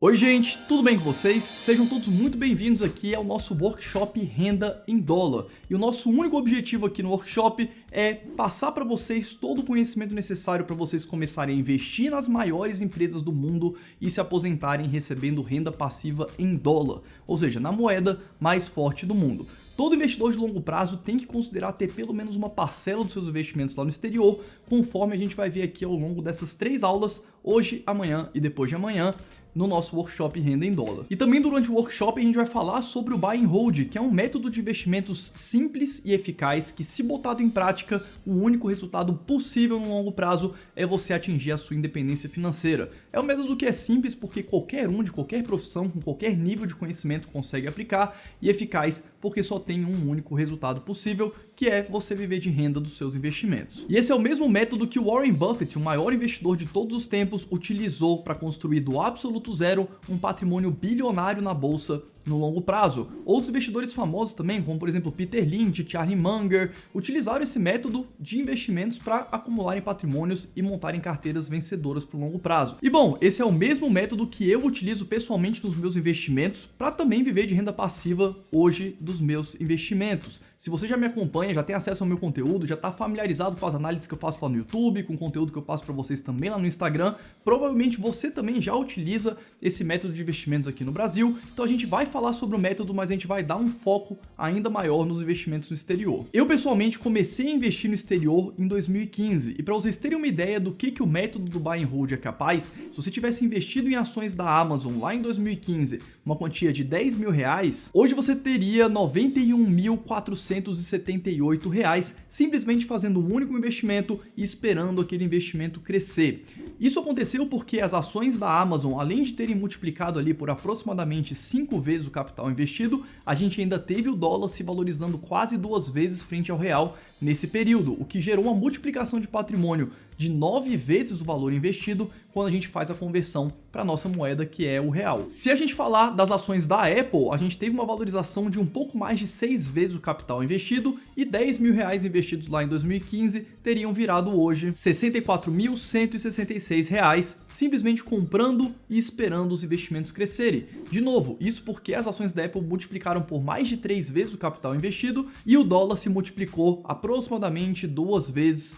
Oi gente, tudo bem com vocês? Sejam todos muito bem-vindos aqui ao nosso workshop Renda em Dólar. E o nosso único objetivo aqui no workshop é passar para vocês todo o conhecimento necessário para vocês começarem a investir nas maiores empresas do mundo e se aposentarem recebendo renda passiva em dólar, ou seja, na moeda mais forte do mundo. Todo investidor de longo prazo tem que considerar ter pelo menos uma parcela dos seus investimentos lá no exterior, conforme a gente vai ver aqui ao longo dessas 3 aulas, hoje, amanhã e depois de amanhã, no nosso workshop Renda em Dólar. E também durante o workshop a gente vai falar sobre o Buy and Hold, que é um método de investimentos simples e eficaz que, se botado em prática, o único resultado possível no longo prazo é você atingir a sua independência financeira. É um método que é simples porque qualquer um de qualquer profissão, com qualquer nível de conhecimento consegue aplicar, e eficaz porque só tem um único resultado possível, que é você viver de renda dos seus investimentos. E esse é o mesmo método que o Warren Buffett, o maior investidor de todos os tempos, utilizou para construir do absoluto zero um patrimônio bilionário na bolsa no longo prazo. Outros investidores famosos também, como por exemplo Peter Lynch, Charlie Munger, utilizaram esse método de investimentos para acumularem patrimônios e montarem carteiras vencedoras para o longo prazo. E bom, esse é o mesmo método que eu utilizo pessoalmente nos meus investimentos para também viver de renda passiva hoje dos meus investimentos. Se você já me acompanha, já tem acesso ao meu conteúdo, já está familiarizado com as análises que eu faço lá no YouTube, com o conteúdo que eu passo para vocês também lá no Instagram, provavelmente você também já utiliza esse método de investimentos aqui no Brasil. Então a gente vai falar sobre o método, mas a gente vai dar um foco ainda maior nos investimentos no exterior. Eu pessoalmente comecei a investir no exterior em 2015, e para vocês terem uma ideia do que o método do Buy and Hold é capaz, se você tivesse investido em ações da Amazon lá em 2015, uma quantia de R$10 mil, hoje você teria R$91.478, simplesmente fazendo um único investimento e esperando aquele investimento crescer. Isso aconteceu porque as ações da Amazon, além de terem multiplicado ali por aproximadamente 5 vezes o capital investido, a gente ainda teve o dólar se valorizando quase 2 vezes frente ao real nesse período, o que gerou uma multiplicação de patrimônio de 9 vezes o valor investido quando a gente faz a conversão para a nossa moeda, que é o real. Se a gente falar das ações da Apple, a gente teve uma valorização de um pouco mais de 6 vezes o capital investido, e R$10 mil investidos lá em 2015 teriam virado hoje R$64.166, simplesmente comprando e esperando os investimentos crescerem. De novo, isso porque as ações da Apple multiplicaram por mais de 3 vezes o capital investido e o dólar se multiplicou aproximadamente 2 vezes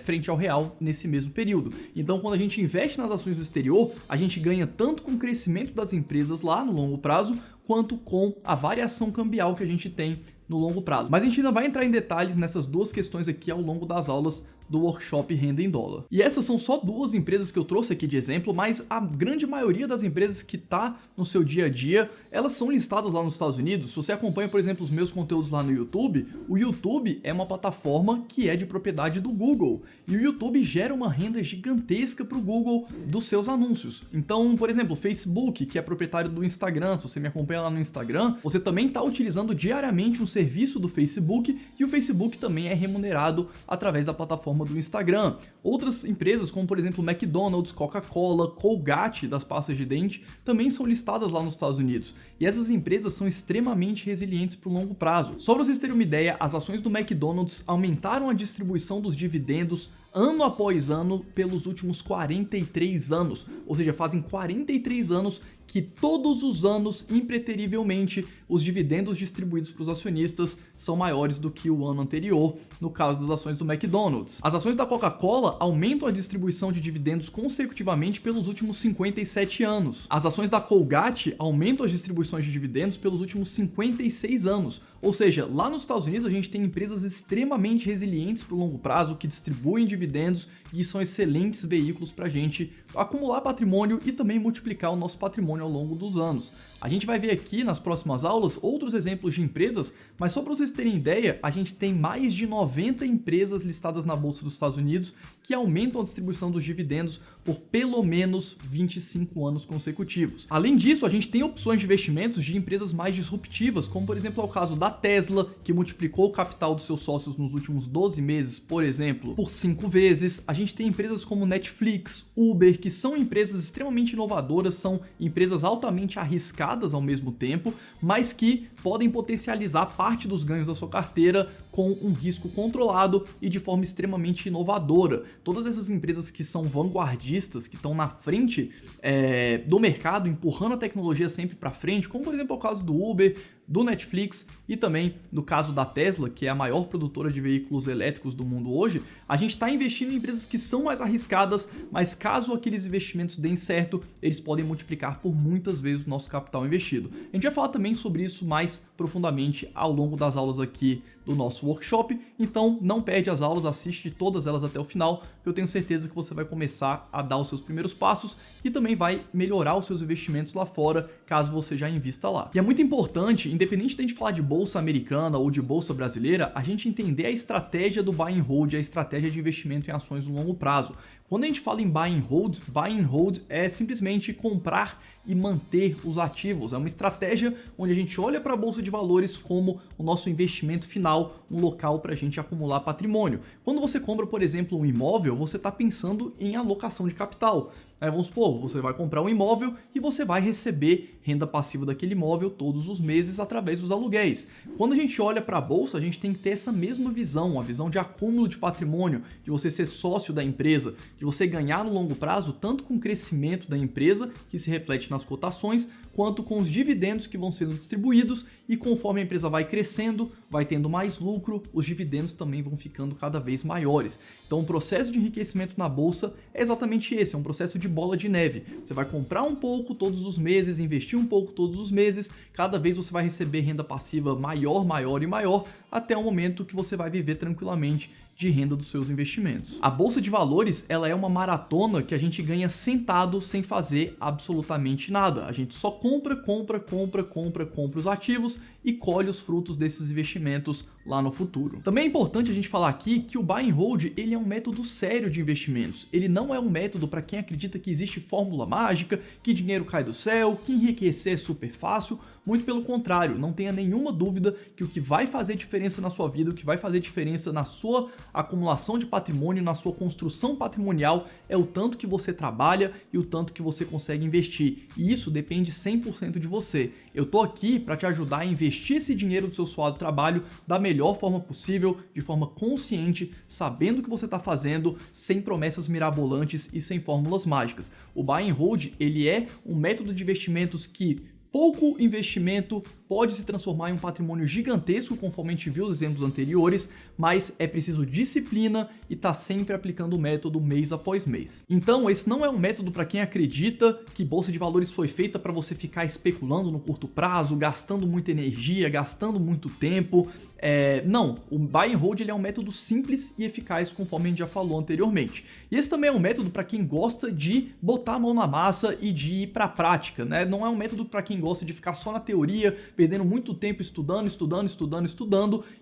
frente ao real nesse mesmo período. Então, quando a gente investe nas ações do exterior, a gente ganha tanto com o crescimento das empresas lá no longo prazo, quanto com a variação cambial que a gente tem no longo prazo. Mas a gente ainda vai entrar em detalhes nessas duas questões aqui ao longo das aulas do workshop Renda em Dólar. E essas são só 2 empresas que eu trouxe aqui de exemplo, mas a grande maioria das empresas que está no seu dia a dia, elas são listadas lá nos Estados Unidos. Se você acompanha, por exemplo, os meus conteúdos lá no YouTube, o YouTube é uma plataforma que é de propriedade do Google, e o YouTube gera uma renda gigantesca para o Google dos seus anúncios. Então, por exemplo, o Facebook, que é proprietário do Instagram, se você me acompanha lá no Instagram, você também está utilizando diariamente um serviço do Facebook, e o Facebook também é remunerado através da plataforma do Instagram. Outras empresas, como por exemplo McDonald's, Coca-Cola, Colgate das pastas de dente, também são listadas lá nos Estados Unidos, e essas empresas são extremamente resilientes para o longo prazo. Só para vocês terem uma ideia, as ações do McDonald's aumentaram a distribuição dos dividendos ano após ano pelos últimos 43 anos, ou seja, fazem 43 anos que todos os anos, impreterivelmente, os dividendos distribuídos para os acionistas são maiores do que o ano anterior, no caso das ações do McDonald's. As ações da Coca-Cola aumentam a distribuição de dividendos consecutivamente pelos últimos 57 anos. As ações da Colgate aumentam as distribuições de dividendos pelos últimos 56 anos. Ou seja, lá nos Estados Unidos a gente tem empresas extremamente resilientes para o longo prazo, que distribuem dividendos e são excelentes veículos para a gente acumular patrimônio e também multiplicar o nosso patrimônio ao longo dos anos. A gente vai ver aqui nas próximas aulas outros exemplos de empresas, mas só para vocês terem ideia, a gente tem mais de 90 empresas listadas na Bolsa dos Estados Unidos que aumentam a distribuição dos dividendos por pelo menos 25 anos consecutivos. Além disso, a gente tem opções de investimentos de empresas mais disruptivas, como por exemplo é o caso da Tesla, que multiplicou o capital dos seus sócios nos últimos 12 meses, por exemplo, por 5 vezes. A gente tem empresas como Netflix, Uber, que são empresas extremamente inovadoras, são empresas altamente arriscadas ao mesmo tempo, mas que podem potencializar parte dos ganhos da sua carteira com um risco controlado e de forma extremamente inovadora. Todas essas empresas que são vanguardistas, que estão na frente do mercado, empurrando a tecnologia sempre para frente, como por exemplo é o caso do Uber, do Netflix e também no caso da Tesla, que é a maior produtora de veículos elétricos do mundo hoje, a gente está investindo em empresas que são mais arriscadas, mas caso aqueles investimentos deem certo, eles podem multiplicar por muitas vezes o nosso capital investido. A gente vai falar também sobre isso mais profundamente ao longo das aulas aqui do nosso workshop, então não perde as aulas, assiste todas elas até o final, eu tenho certeza que você vai começar a dar os seus primeiros passos e também vai melhorar os seus investimentos lá fora, caso você já invista lá. E é muito importante, independente de a gente falar de bolsa americana ou de bolsa brasileira, a gente entender a estratégia do buy and hold, a estratégia de investimento em ações no longo prazo. Quando a gente fala em buy and hold é simplesmente comprar e manter os ativos. É uma estratégia onde a gente olha para a bolsa de valores como o nosso investimento final, um local para a gente acumular patrimônio. Quando você compra, por exemplo, um imóvel, você está pensando em alocação de capital. Vamos supor, você vai comprar um imóvel e você vai receber renda passiva daquele imóvel todos os meses através dos aluguéis. Quando a gente olha para a bolsa, a gente tem que ter essa mesma visão, uma visão de acúmulo de patrimônio, de você ser sócio da empresa, de você ganhar no longo prazo, tanto com o crescimento da empresa, que se reflete nas cotações, quanto com os dividendos que vão sendo distribuídos, e conforme a empresa vai crescendo, vai tendo mais lucro, os dividendos também vão ficando cada vez maiores. Então o processo de enriquecimento na bolsa é exatamente esse, é um processo de bola de neve. Você vai comprar um pouco todos os meses, investir um pouco todos os meses, cada vez você vai receber renda passiva maior, maior e maior, até o momento que você vai viver tranquilamente de renda dos seus investimentos. A bolsa de valores, ela é uma maratona que a gente ganha sentado sem fazer absolutamente nada. A gente só compra os ativos e colhe os frutos desses investimentos lá no futuro. Também é importante a gente falar aqui que o buy and hold, ele é um método sério de investimentos. Ele não é um método para quem acredita que existe fórmula mágica, que dinheiro cai do céu, que enriquecer é super fácil. Muito pelo contrário, não tenha nenhuma dúvida que o que vai fazer diferença na sua vida, o que vai fazer diferença na sua acumulação de patrimônio, na sua construção patrimonial, é o tanto que você trabalha e o tanto que você consegue investir. E isso depende 100% de você. Eu tô aqui para te ajudar a investir esse dinheiro do seu suado trabalho da melhor forma possível, de forma consciente, sabendo o que você está fazendo, sem promessas mirabolantes e sem fórmulas mágicas. O buy and hold, ele é um método de investimentos que pouco investimento pode se transformar em um patrimônio gigantesco, conforme a gente viu os exemplos anteriores, mas é preciso disciplina e estar sempre aplicando o método mês após mês. Então, esse não é um método para quem acredita que bolsa de valores foi feita para você ficar especulando no curto prazo, gastando muita energia, gastando muito tempo. Não, o buy and hold, ele é um método simples e eficaz, conforme a gente já falou anteriormente. E esse também é um método para quem gosta de botar a mão na massa e de ir para a prática, né? Não é um método para quem gosta de ficar só na teoria, perdendo muito tempo estudando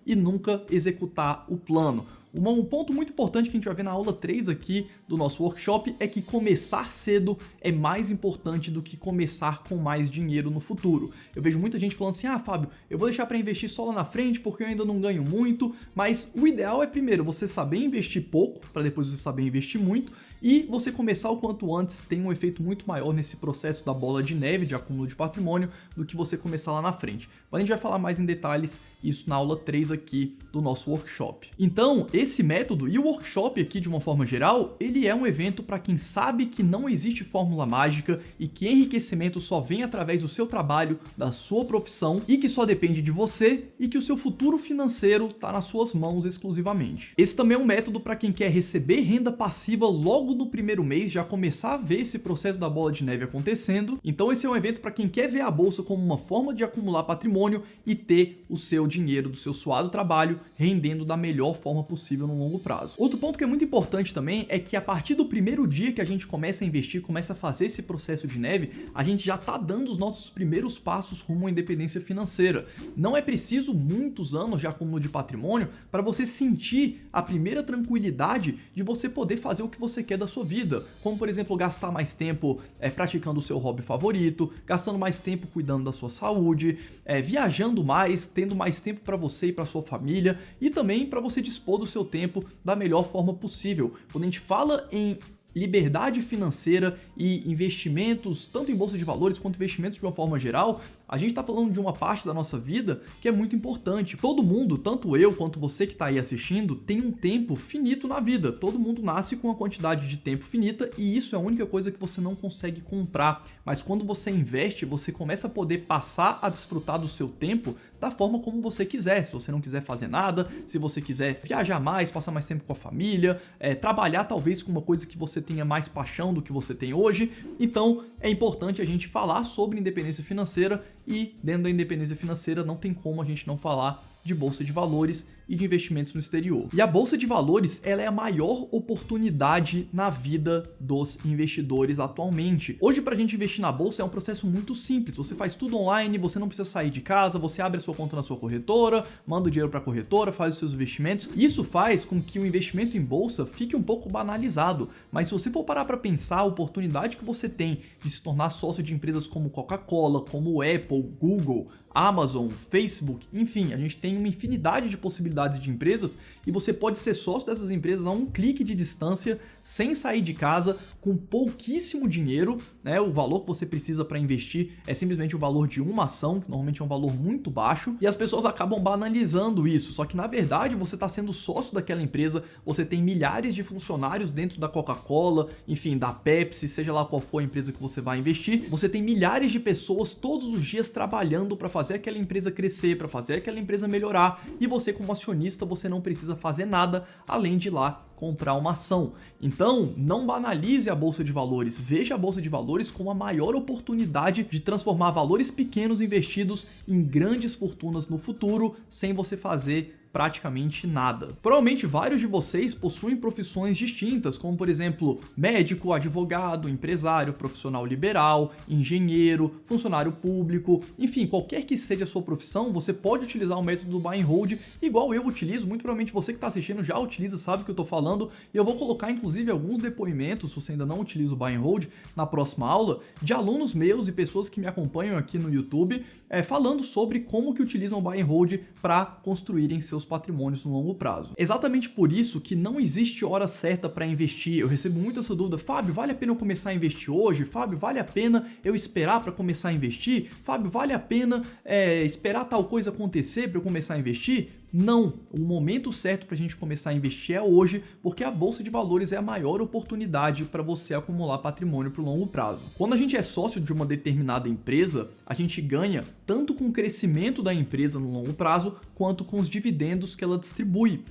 e nunca executar o plano. Um ponto muito importante que a gente vai ver na aula 3 aqui do nosso workshop é que começar cedo é mais importante do que começar com mais dinheiro no futuro. Eu vejo muita gente falando assim, Fábio, eu vou deixar para investir só lá na frente porque eu ainda não ganho muito, mas o ideal é primeiro você saber investir pouco, para depois você saber investir muito, e você começar o quanto antes tem um efeito muito maior nesse processo da bola de neve, de acúmulo de patrimônio, do que você começar lá na frente. Mas a gente vai falar mais em detalhes isso na aula 3 aqui do nosso workshop. Então, esse método e o workshop aqui de uma forma geral, ele é um evento para quem sabe que não existe fórmula mágica e que enriquecimento só vem através do seu trabalho, da sua profissão e que só depende de você e que o seu futuro financeiro está nas suas mãos exclusivamente. Esse também é um método para quem quer receber renda passiva logo no primeiro mês, já começar a ver esse processo da bola de neve acontecendo. Então esse é um evento para quem quer ver a bolsa como uma forma de acumular patrimônio e ter o seu dinheiro do seu suado trabalho rendendo da melhor forma possível no longo prazo. Outro ponto que é muito importante também é que a partir do primeiro dia que a gente começa a investir, começa a fazer esse processo de neve, a gente já está dando os nossos primeiros passos rumo à independência financeira. Não é preciso muitos anos de acúmulo de patrimônio para você sentir a primeira tranquilidade de você poder fazer o que você quer da sua vida, como por exemplo gastar mais tempo praticando o seu hobby favorito, gastando mais tempo cuidando da sua saúde, viajando mais, tendo mais tempo para você e para sua família e também para você dispor do seu tempo da melhor forma possível. Quando a gente fala em liberdade financeira e investimentos, tanto em bolsa de valores quanto investimentos de uma forma geral, a gente está falando de uma parte da nossa vida que é muito importante. Todo mundo, tanto eu quanto você que está aí assistindo, tem um tempo finito na vida. Todo mundo nasce com uma quantidade de tempo finita e isso é a única coisa que você não consegue comprar. Mas quando você investe, você começa a poder passar a desfrutar do seu tempo da forma como você quiser. Se você não quiser fazer nada, se você quiser viajar mais, passar mais tempo com a família, trabalhar talvez com uma coisa que você tenha mais paixão do que você tem hoje. Então é importante a gente falar sobre independência financeira e dentro da independência financeira não tem como a gente não falar de bolsa de valores e de investimentos no exterior. E a bolsa de valores, ela é a maior oportunidade na vida dos investidores atualmente. Hoje, para a gente investir na bolsa é um processo muito simples. Você faz tudo online, você não precisa sair de casa, você abre a sua conta na sua corretora, manda o dinheiro para a corretora, faz os seus investimentos. Isso faz com que o investimento em bolsa fique um pouco banalizado. Mas se você for parar para pensar a oportunidade que você tem de se tornar sócio de empresas como Coca-Cola, como Apple, Google, Amazon, Facebook, enfim, a gente tem uma infinidade de possibilidades de empresas e você pode ser sócio dessas empresas a um clique de distância, sem sair de casa, com pouquíssimo dinheiro, né? O valor que você precisa para investir é simplesmente o valor de uma ação, que normalmente é um valor muito baixo, e as pessoas acabam banalizando isso, só que na verdade você está sendo sócio daquela empresa, você tem milhares de funcionários dentro da Coca-Cola, enfim, da Pepsi, seja lá qual for a empresa que você vai investir, você tem milhares de pessoas todos os dias trabalhando para fazer aquela empresa crescer, para fazer aquela empresa melhorar, e você como acionista, você não precisa fazer nada além de ir lá comprar uma ação. Então, não banalize a bolsa de valores, veja a bolsa de valores como a maior oportunidade de transformar valores pequenos investidos em grandes fortunas no futuro, sem você fazer praticamente nada. Provavelmente vários de vocês possuem profissões distintas, como por exemplo, médico, advogado, empresário, profissional liberal, engenheiro, funcionário público, enfim, qualquer que seja a sua profissão, você pode utilizar o método do buy and hold, igual eu utilizo, muito provavelmente você que está assistindo já utiliza, sabe o que eu estou falando, e eu vou colocar inclusive alguns depoimentos, se você ainda não utiliza o buy and hold, na próxima aula, de alunos meus e pessoas que me acompanham aqui no YouTube, falando sobre como que utilizam o buy and hold para construírem seus patrimônios no longo prazo. Exatamente por isso que não existe hora certa para investir. Eu recebo muito essa dúvida: Fábio, vale a pena eu começar a investir hoje? Fábio, vale a pena eu esperar para começar a investir? Fábio, vale a pena esperar tal coisa acontecer para eu começar a investir? Não, o momento certo para a gente começar a investir é hoje, porque a bolsa de valores é a maior oportunidade para você acumular patrimônio para o longo prazo. Quando a gente é sócio de uma determinada empresa, a gente ganha tanto com o crescimento da empresa no longo prazo, quanto com os dividendos que ela distribui.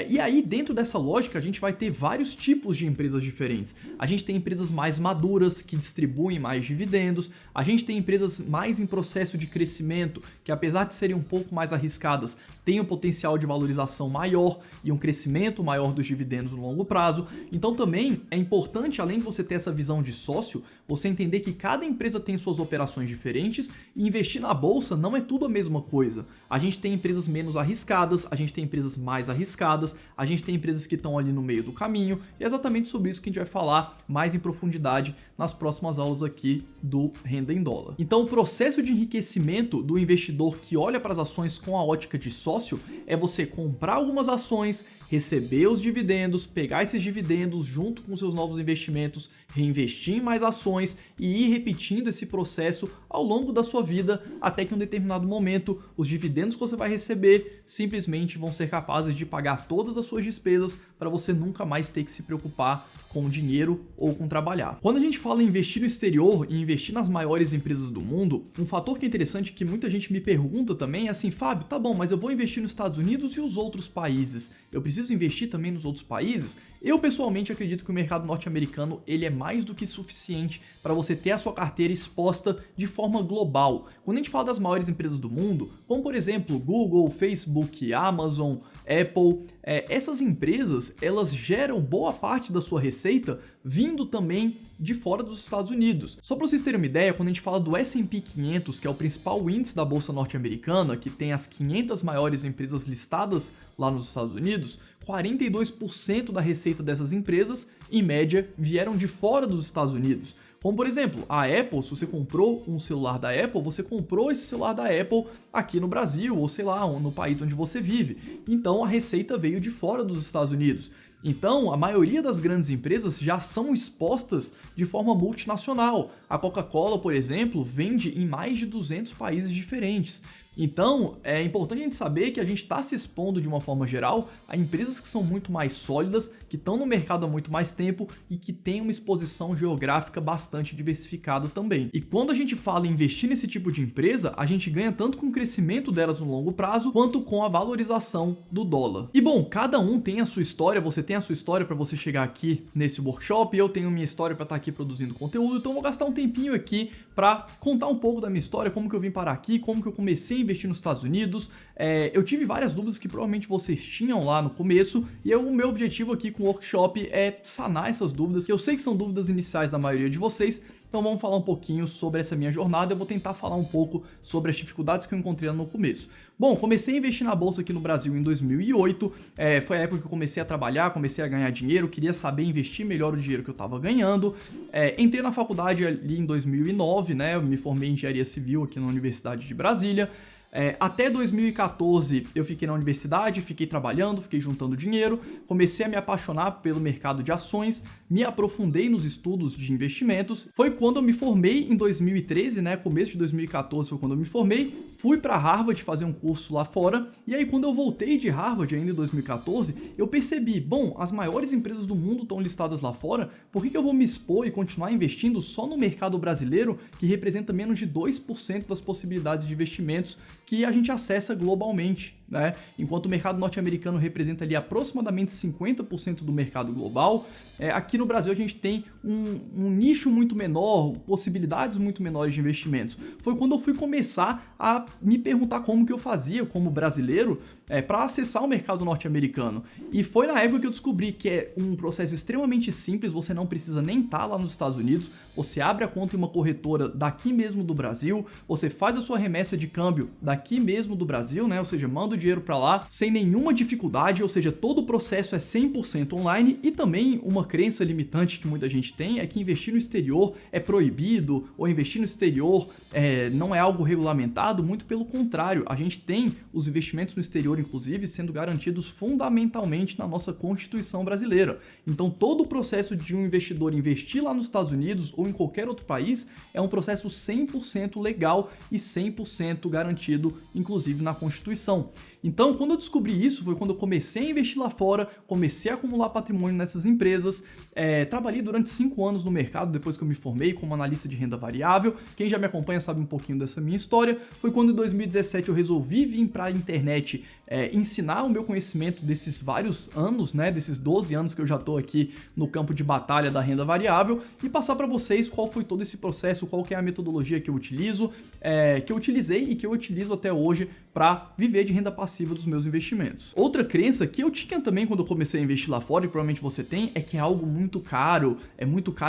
E aí, dentro dessa lógica, a gente vai ter vários tipos de empresas diferentes. A gente tem empresas mais maduras, que distribuem mais dividendos. A gente tem empresas mais em processo de crescimento, que apesar de serem um pouco mais arriscadas, têm um potencial de valorização maior e um crescimento maior dos dividendos no longo prazo. Então também é importante, além de você ter essa visão de sócio, você entender que cada empresa tem suas operações diferentes e investir na bolsa não é tudo a mesma coisa. A gente tem empresas menos arriscadas, a gente tem empresas mais arriscadas, a gente tem empresas que estão ali no meio do caminho, e é exatamente sobre isso que a gente vai falar mais em profundidade nas próximas aulas aqui do Renda em Dólar. Então, o processo de enriquecimento do investidor que olha para as ações com a ótica de sócio é você comprar algumas ações, receber os dividendos, pegar esses dividendos junto com seus novos investimentos, reinvestir em mais ações e ir repetindo esse processo ao longo da sua vida, até que em um determinado momento os dividendos que você vai receber simplesmente vão ser capazes de pagar todas as suas despesas para você nunca mais ter que se preocupar com dinheiro ou com trabalhar. Quando a gente fala em investir no exterior e investir nas maiores empresas do mundo, um fator que é interessante que muita gente me pergunta também é assim: Fábio, tá bom, mas eu vou investir nos Estados Unidos e os outros países? Eu preciso investir também nos outros países? Eu pessoalmente acredito que o mercado norte-americano ele é mais do que suficiente para você ter a sua carteira exposta de forma global. Quando a gente fala das maiores empresas do mundo, como por exemplo Google, Facebook, Amazon, Apple, essas empresas elas geram boa parte da sua receita vindo também de fora dos Estados Unidos. Só para vocês terem uma ideia, quando a gente fala do S&P 500, que é o principal índice da bolsa norte-americana, que tem as 500 maiores empresas listadas lá nos Estados Unidos, 42% da receita dessas empresas, em média, vieram de fora dos Estados Unidos. Como por exemplo, a Apple, se você comprou um celular da Apple, você comprou esse celular da Apple aqui no Brasil, ou sei lá, no país onde você vive. Então a receita veio de fora dos Estados Unidos. Então, a maioria das grandes empresas já são expostas de forma multinacional. A Coca-Cola, por exemplo, vende em mais de 200 países diferentes. Então, é importante a gente saber que a gente está se expondo de uma forma geral a empresas que são muito mais sólidas, que estão no mercado há muito mais tempo e que têm uma exposição geográfica bastante diversificada também. E quando a gente fala em investir nesse tipo de empresa, a gente ganha tanto com o crescimento delas no longo prazo, quanto com a valorização do dólar. E bom, cada um tem a sua história, você tem a sua história para você chegar aqui nesse workshop, eu tenho minha história para estar aqui produzindo conteúdo, então eu vou gastar um tempinho aqui para contar um pouco da minha história, como que eu vim parar aqui, como que eu comecei a investir nos Estados Unidos. Eu tive várias dúvidas que provavelmente vocês tinham lá no começo, e o meu objetivo aqui com o workshop é sanar essas dúvidas, que eu sei que são dúvidas iniciais da maioria de vocês. Então vamos falar um pouquinho sobre essa minha jornada, eu vou tentar falar um pouco sobre as dificuldades que eu encontrei no começo. Bom, comecei a investir na bolsa aqui no Brasil em 2008, foi a época que eu comecei a trabalhar, comecei a ganhar dinheiro, queria saber investir melhor o dinheiro que eu estava ganhando. Entrei na faculdade ali em 2009, né, eu me formei em engenharia civil aqui na Universidade de Brasília. Até 2014 eu fiquei na universidade, fiquei trabalhando, fiquei juntando dinheiro, comecei a me apaixonar pelo mercado de ações, me aprofundei nos estudos de investimentos. Foi quando eu me formei em 2013, né, começo de 2014 foi quando eu me formei, fui para Harvard fazer um curso lá fora, e aí quando eu voltei de Harvard ainda em 2014, eu percebi, bom, as maiores empresas do mundo estão listadas lá fora, por que eu vou me expor e continuar investindo só no mercado brasileiro, que representa menos de 2% das possibilidades de investimentos que a gente acessa globalmente, né? Enquanto o mercado norte-americano representa ali aproximadamente 50% do mercado global, aqui no Brasil a gente tem um nicho muito menor, possibilidades muito menores de investimentos. Foi quando eu fui começar a me perguntar como que eu fazia como brasileiro para acessar o mercado norte-americano. E foi na época que eu descobri que é um processo extremamente simples, você não precisa nem estar lá nos Estados Unidos, você abre a conta em uma corretora daqui mesmo do Brasil, você faz a sua remessa de câmbio daqui mesmo do Brasil, né? Ou seja, manda o dinheiro para lá sem nenhuma dificuldade, ou seja, todo o processo é 100% online. E também uma crença limitante que muita gente tem é que investir no exterior é proibido, ou investir no exterior não é algo regulamentado. Muito pelo contrário, a gente tem os investimentos no exterior, inclusive, sendo garantidos fundamentalmente na nossa Constituição brasileira. Então todo o processo de um investidor investir lá nos Estados Unidos ou em qualquer outro país é um processo 100% legal e 100% garantido, inclusive na Constituição. Então, quando eu descobri isso, foi quando eu comecei a investir lá fora, comecei a acumular patrimônio nessas empresas, trabalhei durante 5 anos no mercado depois que eu me formei como analista de renda variável. Quem já me acompanha sabe um pouquinho dessa minha história. Foi quando em 2017 eu resolvi vir para a internet ensinar o meu conhecimento desses vários anos, né, desses 12 anos que eu já estou aqui no campo de batalha da renda variável, e passar para vocês qual foi todo esse processo, qual que é a metodologia que eu utilizo, que eu utilizei e que eu utilizo até hoje para viver de renda passiva dos meus investimentos. Outra crença que eu tinha também quando eu comecei a investir lá fora, e provavelmente você tem, é que é algo muito caro,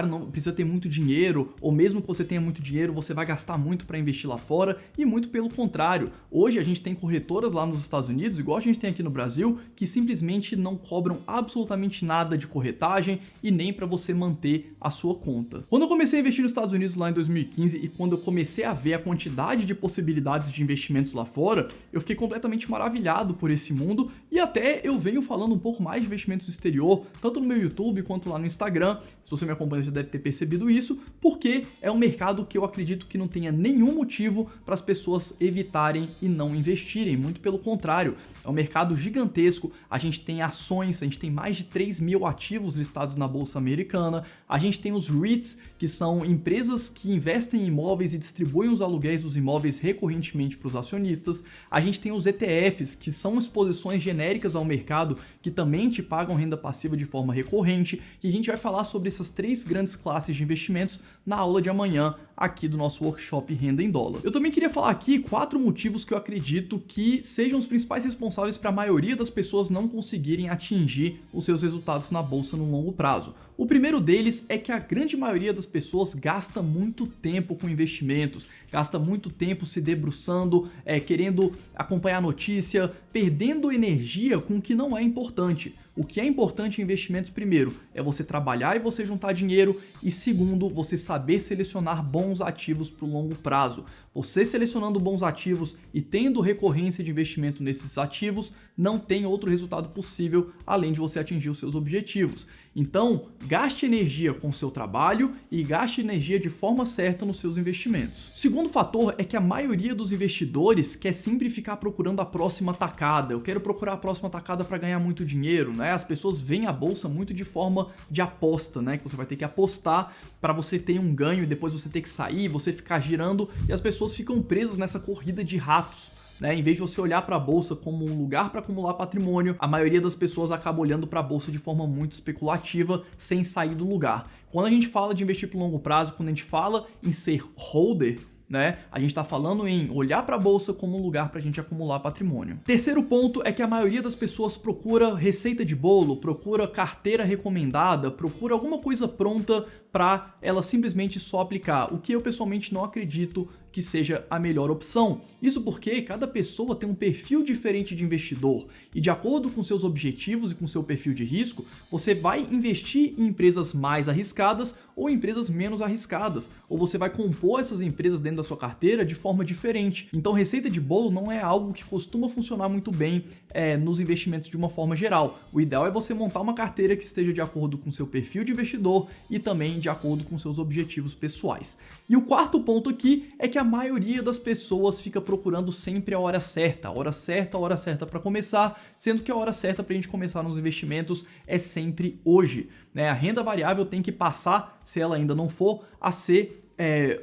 não precisa ter muito dinheiro, ou mesmo que você tenha muito dinheiro, você vai gastar muito para investir lá fora, e muito pelo contrário. Hoje a gente tem corretoras lá nos Estados Unidos, igual a gente tem aqui no Brasil, que simplesmente não cobram absolutamente nada de corretagem e nem para você manter a sua conta. Quando eu comecei a investir nos Estados Unidos lá em 2015 e quando eu comecei a ver a quantidade de possibilidades de investimentos lá fora, eu fiquei completamente maravilhado por esse mundo, e até eu venho falando um pouco mais de investimentos no exterior, tanto no meu YouTube quanto lá no Instagram. Se você me acompanha, você deve ter percebido isso, porque é um mercado que eu acredito que não tenha nenhum motivo para as pessoas evitarem e não investirem, muito pelo contrário. É um mercado gigantesco, a gente tem ações, a gente tem mais de 3 mil ativos listados na Bolsa Americana, a gente tem os REITs, que são empresas que investem em imóveis e distribuem os aluguéis dos imóveis recorrentemente para os acionistas, a gente tem os ETFs, que são exposições genéricas ao mercado, que também te pagam renda passiva de forma recorrente, e a gente vai falar sobre essas 3 grandes classes de investimentos na aula de amanhã aqui do nosso workshop Renda em Dólar. Eu também queria falar aqui 4 motivos que eu acredito que sejam os principais responsáveis para a maioria das pessoas não conseguirem atingir os seus resultados na bolsa no longo prazo. O primeiro deles é que a grande maioria das pessoas gasta muito tempo com investimentos, gasta muito tempo se debruçando, querendo acompanhar a notícia, perdendo energia com o que não é importante. O que é importante em investimentos, primeiro, é você trabalhar e você juntar dinheiro, e segundo, você saber selecionar bons ativos para o longo prazo. Você selecionando bons ativos e tendo recorrência de investimento nesses ativos, não tem outro resultado possível além de você atingir os seus objetivos. Então, gaste energia com o seu trabalho e gaste energia de forma certa nos seus investimentos. O segundo fator é que a maioria dos investidores quer sempre ficar procurando a próxima tacada. Eu quero procurar a próxima tacada para ganhar muito dinheiro, né? As pessoas veem a bolsa muito de forma de aposta, né? Que você vai ter que apostar para você ter um ganho e depois você ter que sair, você ficar girando, e as pessoas ficam presas nessa corrida de ratos. Em vez de você olhar para a bolsa como um lugar para acumular patrimônio, a maioria das pessoas acaba olhando para a bolsa de forma muito especulativa, sem sair do lugar. Quando a gente fala de investir por longo prazo, quando a gente fala em ser holder, a gente está falando em olhar para a bolsa como um lugar para a gente acumular patrimônio. Terceiro ponto é que a maioria das pessoas procura receita de bolo, procura carteira recomendada, procura alguma coisa pronta para ela simplesmente só aplicar, o que eu pessoalmente não acredito que seja a melhor opção. Isso porque cada pessoa tem um perfil diferente de investidor e, de acordo com seus objetivos e com seu perfil de risco, você vai investir em empresas mais arriscadas ou empresas menos arriscadas, ou você vai compor essas empresas dentro da sua carteira de forma diferente. Então, receita de bolo não é algo que costuma funcionar muito bem nos investimentos de uma forma geral. O ideal é você montar uma carteira que esteja de acordo com seu perfil de investidor e também de acordo com seus objetivos pessoais. E o quarto ponto aqui é que a maioria das pessoas fica procurando sempre a hora certa para começar, sendo que a hora certa para a gente começar nos investimentos é sempre hoje. A renda variável tem que passar, se ela ainda não for, a ser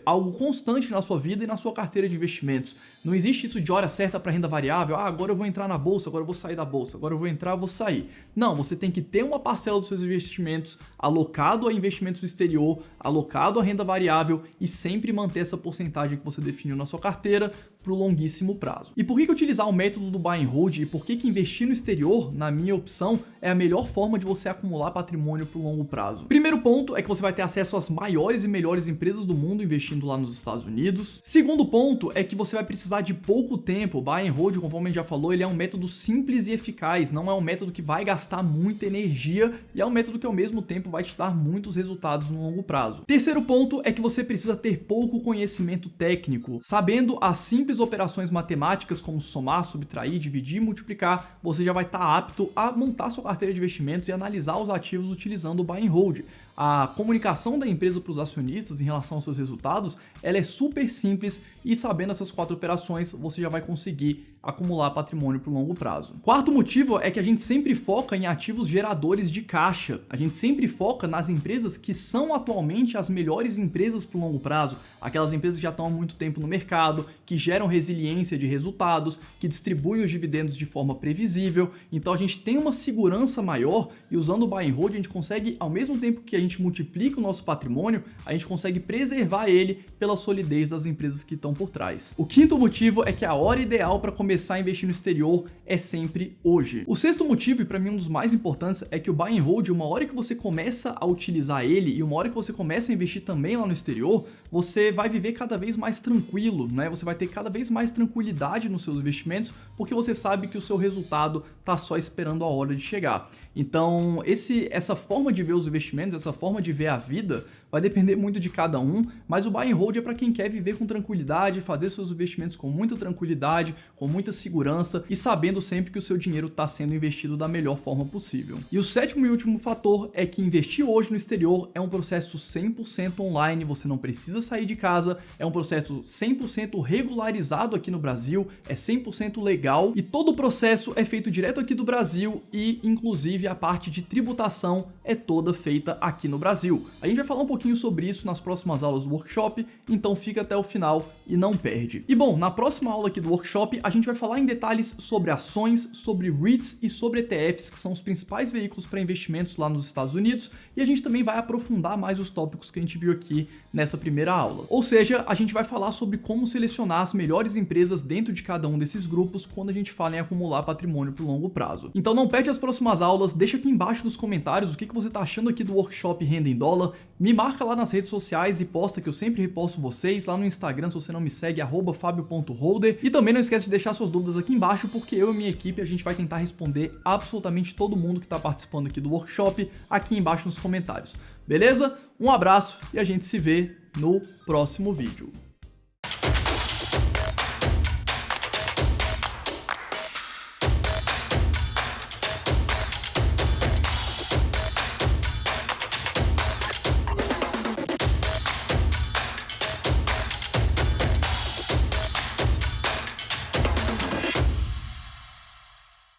algo constante na sua vida e na sua carteira de investimentos. Não existe isso de hora certa para renda variável, agora eu vou entrar na bolsa, agora eu vou sair da bolsa, agora eu vou entrar, eu vou sair. Não, você tem que ter uma parcela dos seus investimentos alocado a investimentos no exterior, alocado a renda variável e sempre manter essa porcentagem que você definiu na sua carteira para o longuíssimo prazo. E por que utilizar o método do buy and hold e por que investir no exterior, na minha opção, é a melhor forma de você acumular patrimônio para o longo prazo? Primeiro ponto é que você vai ter acesso às maiores e melhores empresas do mundo investindo lá nos Estados Unidos. Segundo ponto é que você vai precisar de pouco tempo. O buy and hold, conforme a gente já falou, ele é um método simples e eficaz, não é um método que vai gastar muita energia e é um método que ao mesmo tempo vai te dar muitos resultados no longo prazo. Terceiro ponto é que você precisa ter pouco conhecimento técnico. Sabendo as simples operações matemáticas como somar, subtrair, dividir e multiplicar, você já vai estar apto a montar sua carteira de investimentos e analisar os ativos utilizando o buy and hold. A comunicação da empresa para os acionistas em relação aos seus resultados, ela é super simples e sabendo essas 4 operações, você já vai conseguir acumular patrimônio para o longo prazo. Quarto motivo é que a gente sempre foca em ativos geradores de caixa. A gente sempre foca nas empresas que são atualmente as melhores empresas para o longo prazo, aquelas empresas que já estão há muito tempo no mercado, que geram resiliência de resultados, que distribuem os dividendos de forma previsível. Então a gente tem uma segurança maior e usando o buy and hold a gente consegue, ao mesmo tempo que a gente multiplica o nosso patrimônio, a gente consegue preservar ele pela solidez das empresas que estão por trás. O quinto motivo é que a hora ideal para começar a investir no exterior é sempre hoje. O sexto motivo, e para mim um dos mais importantes, é que o buy and hold, uma hora que você começa a utilizar ele e uma hora que você começa a investir também lá no exterior, você vai viver cada vez mais tranquilo, Você vai ter cada vez mais tranquilidade nos seus investimentos, porque você sabe que o seu resultado está só esperando a hora de chegar. Então, essa forma de ver os investimentos, essa forma de ver a vida, vai depender muito de cada um, mas o buy and hold é para quem quer viver com tranquilidade, fazer seus investimentos com muita tranquilidade, com muita segurança e sabendo sempre que o seu dinheiro está sendo investido da melhor forma possível. E o sétimo e último fator é que investir hoje no exterior é um processo 100% online, você não precisa sair de casa, é um processo 100% regularizado aqui no Brasil, é 100% legal e todo o processo é feito direto aqui do Brasil e inclusive a parte de tributação é toda feita aqui no Brasil. A gente vai falar um pouquinho sobre isso nas próximas aulas do workshop, então fica até o final e não perde. E bom, na próxima aula aqui do workshop a gente vai falar em detalhes sobre ações, sobre REITs e sobre ETFs, que são os principais veículos para investimentos lá nos Estados Unidos, e a gente também vai aprofundar mais os tópicos que a gente viu aqui nessa primeira aula. Ou seja, a gente vai falar sobre como selecionar as melhores empresas dentro de cada um desses grupos quando a gente fala em acumular patrimônio por longo prazo. Então não perde as próximas aulas, deixa aqui embaixo nos comentários o que você está achando aqui do workshop Renda em Dólar, Me marca lá nas redes sociais e posta que eu sempre reposto vocês. Lá no Instagram, se você não me segue, @fabio.holder. E também não esquece de deixar suas dúvidas aqui embaixo, porque eu e minha equipe, a gente vai tentar responder absolutamente todo mundo que está participando aqui do workshop aqui embaixo nos comentários. Beleza? Um abraço e a gente se vê no próximo vídeo.